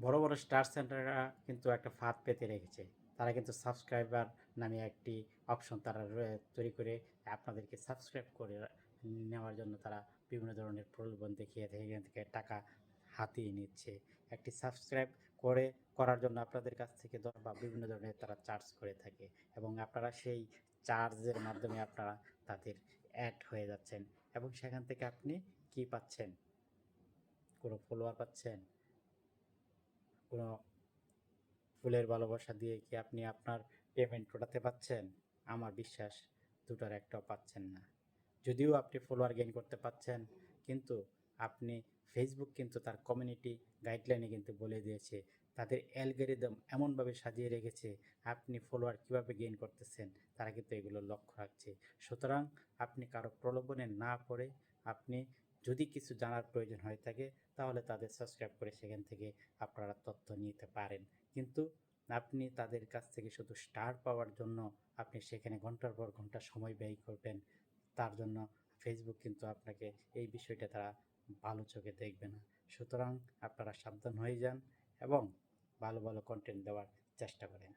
বড় বড় স্টার সেন্টাররা কিন্তু একটা ফাঁদ পেতে রেখেছে। তারা কিন্তু সাবস্ক্রাইবার নামে একটি অপশন তারা তৈরি করে আপনাদেরকে সাবস্ক্রাইব করে নেওয়ার জন্য তারা বিভিন্ন ধরনের প্রলোভন দেখিয়ে এখান থেকে টাকা হাতিয়ে নিচ্ছে। একটি সাবস্ক্রাইব করার জন্য আপনাদের কাছ থেকে বা বিভিন্ন ধরনের তারা চার্জ করে থাকে এবং আপনারা সেই চার্জের মাধ্যমে আপনারা তাদের অ্যাড হয়ে যাচ্ছেন এবং সেখান থেকে আপনি কি পাচ্ছেন? কোনো ফলোয়ার পাচ্ছেন? কোনো ফুলের ভালোবাসা দিয়ে কি আপনি আপনার পেমেন্ট ওঠাতে পাচ্ছেন? আমার বিশ্বাস দুটার একটাও পাচ্ছেন না। যদিও আপনি ফলোয়ার গেইন করতে পাচ্ছেন, কিন্তু আপনি ফেসবুক কিন্তু তার কমিউনিটি গাইডলাইনে কিন্তু বলে দিয়েছে, তাদের অ্যালগরিদম এমনভাবে সাজিয়ে রেখেছে, আপনি ফলোয়ার কীভাবে গেইন করতেছেন তারা কিন্তু এগুলো লক্ষ্য রাখছে। সুতরাং আপনি কারো প্রলোভনে না পড়ে আপনি যদি কিছু জানার প্রয়োজন হয়ে থাকে তাহলে তাদের সাবস্ক্রাইব করে সেখান থেকে আপনারা তথ্য নিতে পারেন। কিন্তু আপনি তাদের কাছ থেকে শুধু স্টার পাওয়ার জন্য আপনি সেখানে ঘন্টার পর ঘন্টা সময় ব্যয় করবেন, তার জন্য ফেসবুক কিন্তু আপনাকে এই বিষয়টা তারা ভালো চোখে দেখবে না। সুতরাং আপনারা সাবধান হয়ে যান এবং ভালো ভালো কন্টেন্ট দেওয়ার চেষ্টা করেন।